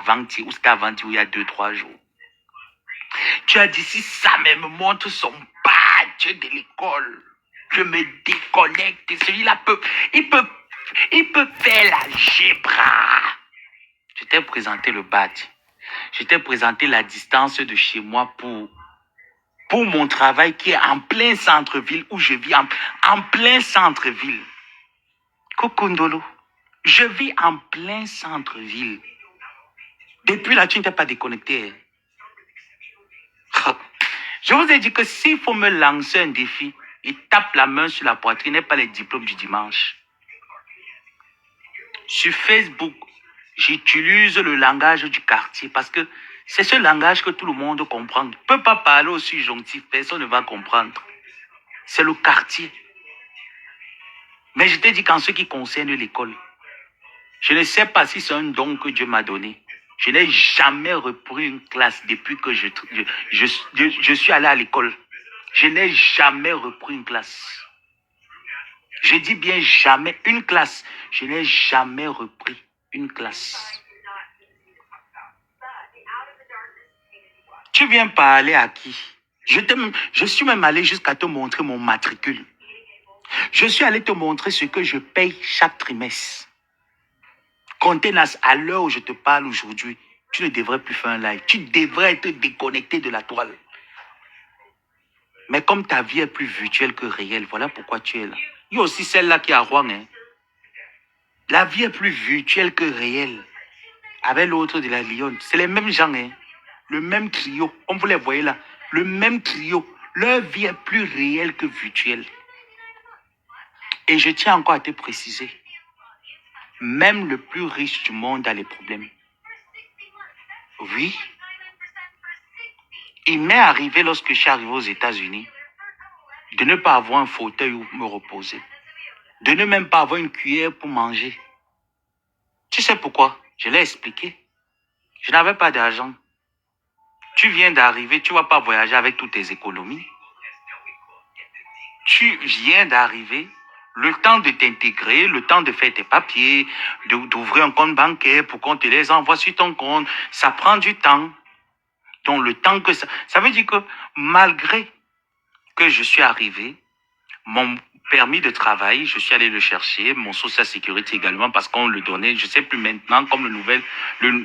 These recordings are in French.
avant-hier, ou c'était avant-hier, il y a 2-3 jours. Tu as dit, si ça me montre son badge de l'école, je me déconnecte. Celui-là il peut faire l'algèbre. Je t'ai présenté le badge. Je t'ai présenté la distance de chez moi pour mon travail qui est en plein centre-ville, où je vis en plein centre-ville. Kokondolo, je vis en plein centre-ville. Depuis là, tu ne t'es pas déconnecté. Je vous ai dit que s'il faut me lancer un défi, il tape la main sur la poitrine et pas les diplômes du dimanche. Sur Facebook, j'utilise le langage du quartier parce que c'est ce langage que tout le monde comprend. Tu ne peux pas parler aussi gentil, personne ne va comprendre. C'est le quartier. Mais je t'ai dit qu'en ce qui concerne l'école, je ne sais pas si c'est un don que Dieu m'a donné. Je n'ai jamais repris une classe depuis que je suis allé à l'école. Je n'ai jamais repris une classe. Je dis bien jamais une classe. Je n'ai jamais repris une classe. Tu viens parler à qui? Je suis même allé jusqu'à te montrer mon matricule. Je suis allé te montrer ce que je paye chaque trimestre. Contenance, à l'heure où je te parle aujourd'hui, tu ne devrais plus faire un live. Tu devrais être déconnecté de la toile. Mais comme ta vie est plus virtuelle que réelle, voilà pourquoi tu es là. Il y a aussi celle-là qui est à Rouen. Hein. La vie est plus virtuelle que réelle. Avec l'autre de la Lyon. C'est les mêmes gens. Hein. Le même trio. Comme vous les voyez là. Le même trio. Leur vie est plus réelle que virtuelle. Et je tiens encore à te préciser. Même le plus riche du monde a les problèmes. Oui. Il m'est arrivé lorsque je suis arrivé aux États-Unis de ne pas avoir un fauteuil où me reposer. De ne même pas avoir une cuillère pour manger. Tu sais pourquoi? Je l'ai expliqué. Je n'avais pas d'argent. Tu viens d'arriver, tu ne vas pas voyager avec toutes tes économies. Tu viens d'arriver, le temps de t'intégrer, le temps de faire tes papiers, d'ouvrir un compte bancaire pour qu'on te les envoie sur ton compte, ça prend du temps. Donc le temps que ça veut dire que malgré que je suis arrivé, mon permis de travail, je suis allé le chercher, mon social security également parce qu'on le donnait, je ne sais plus maintenant, comme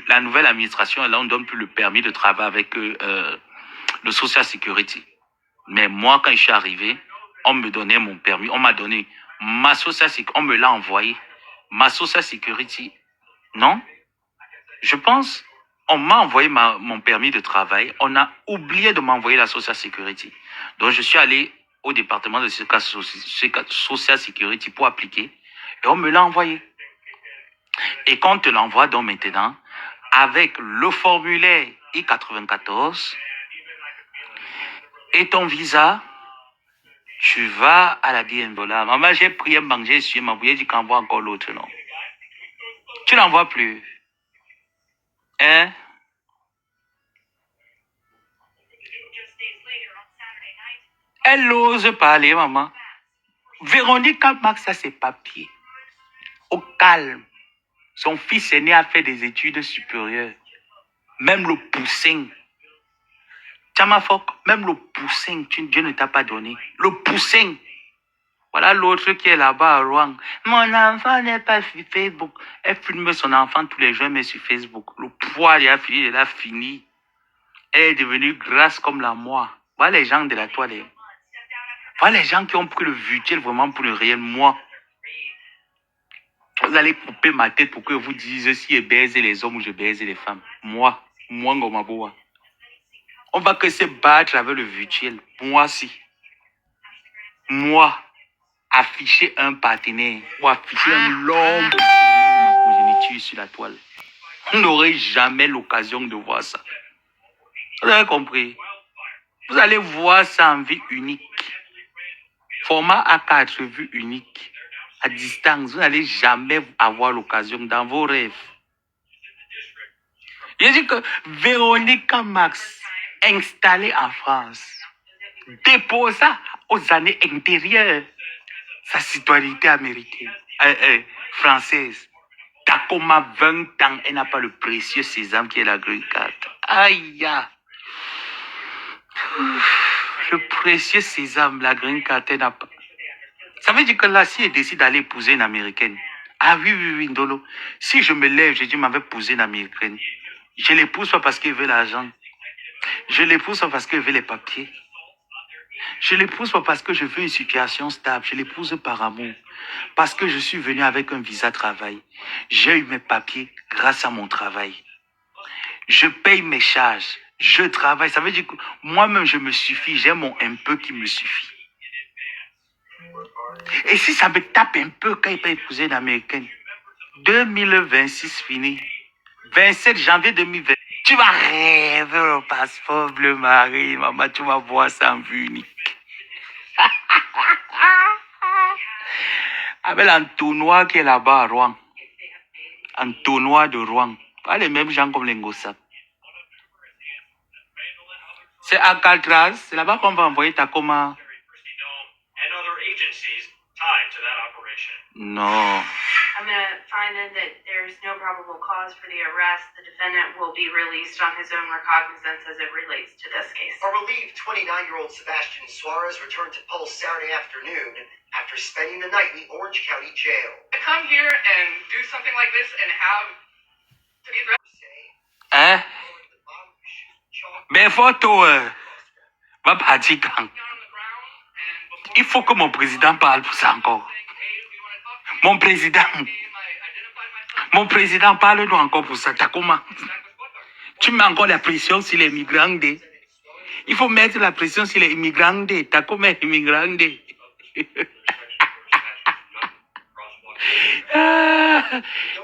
la nouvelle administration, là on ne donne plus le permis de travail avec le social security. Mais moi, quand je suis arrivé, on me donnait mon permis, on m'a donné ma social security, on me l'a envoyé. Ma social security, non, je pense, on m'a envoyé mon permis de travail, on a oublié de m'envoyer la social security. Donc je suis allé au département de social security pour appliquer et on me l'a envoyé. Et quand on te l'envoie donc maintenant, avec le formulaire I-94 et ton visa, tu vas à la DMV. Maman, j'ai pris un banque, j'ai essuyé ma bouille, dit qu'envoie encore l'autre, non. Tu n'en vois plus. Hein? Elle ose parler, maman. Véronique Max a ses papiers. Au calme. Son fils aîné a fait des études supérieures. Même le poussin. Tchamafok, même le poussin, Dieu ne t'a pas donné. Le poussin. Voilà l'autre qui est là-bas à Rouen. Mon enfant n'est pas sur Facebook. Elle filme son enfant tous les jours, mais sur Facebook. Le poids, il a fini, il a fini. Elle est devenue grasse comme la moi. Voilà les gens de la toilette. Voilà les gens qui ont pris le virtuel vraiment pour le réel moi. Vous allez couper ma tête pour que vous disiez si je baise les hommes ou je baise les femmes. Moi, Ngomaboa. On va que se battre avec le virtuel. Moi, si. Moi, afficher un partenaire ou afficher un long progéniture sur la toile. On n'aurait jamais l'occasion de voir ça. Vous avez compris? Vous allez voir ça en vie unique. Format A4, vue unique. À distance, vous n'allez jamais avoir l'occasion dans vos rêves. Je dis que Véronica Max, installée en France, déposa aux années intérieures sa citoyenneté américaine, française. Tacoma, 20 ans, elle n'a pas le précieux sésame qui est la green card. Aïe! Le précieux sésame, la green card, elle n'a pas. Ça veut dire que là, si elle décide d'aller épouser une Américaine, ah oui, oui, oui, Ndolo. Si je me lève, je dis, m'avais épousé une Américaine. Je l'épouse pas parce qu'elle veut l'argent. Je l'épouse pas parce qu'elle veut les papiers. Je l'épouse pas parce que je veux une situation stable. Je l'épouse par amour. Parce que je suis venu avec un visa travail. J'ai eu mes papiers grâce à mon travail. Je paye mes charges. Je travaille. Ça veut dire que moi-même, je me suffis. J'ai mon un peu qui me suffit. Et si ça me tape un peu quand il peut épouser une Américaine, 2026 fini. 27 janvier 2020. Tu vas rêver au passeport bleu marine, maman. Tu vas voir ça en vue unique. Avec l'entonnoir qui est là-bas à Rouen. Entonnoir de Rouen. Pas les mêmes gens comme les Ngossap. C'est Alcatraz. C'est là-bas qu'on va envoyer Tacoma. Non. I'm going to find that there's no probable cause for the arrest. The defendant will be released on his own recognizance as it relates to this case. A relieved 29-year-old Sebastian Suarez returned to Pulse Saturday afternoon after spending the night in the Orange County Jail. To come here and do something like this and have to be Hein? Mais photo, va partir quand? Il faut que mon président parle pour ça encore. Mon président parle-nous encore pour ça. T'as comment? Tu mets encore la pression sur les migrants. Il faut mettre la pression sur les immigrants. T'as comment immigrants?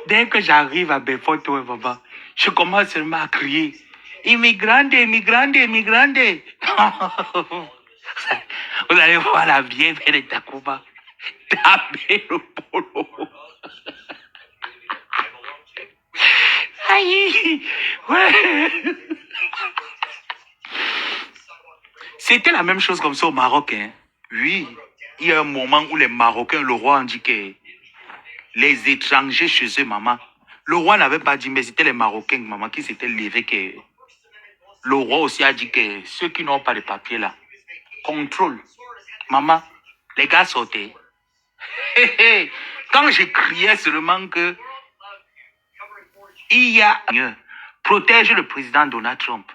Dès que j'arrive à Befoto, papa, je commence seulement à crier. Immigrants, immigrants, immigrants. Vous allez voir la vieille de Tacoma. Taper le polo. Aïe, ouais. C'était la même chose comme ça au Maroc. Hein. Oui, il y a un moment où les Marocains, le roi a dit que les étrangers chez eux, maman. Le roi n'avait pas dit, mais c'était les Marocains, maman, qui s'étaient levés que... Le roi aussi a dit que ceux qui n'ont pas de papier là, contrôle. Maman, les gars sautaient. Quand je criais seulement que il y a protège le président Donald Trump,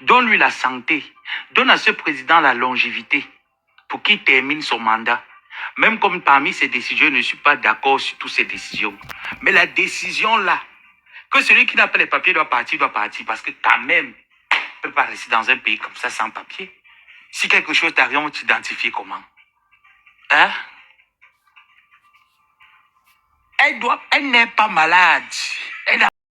donne-lui la santé, donne à ce président la longévité pour qu'il termine son mandat. Même comme parmi ces décisions, je ne suis pas d'accord sur toutes ces décisions. Mais la décision là, que celui qui n'a pas les papiers doit partir parce que quand même, on ne peut pas rester dans un pays comme ça sans papier. Si quelque chose t'arrive, on t'identifie comment? Hein? Elle n'est pas malade.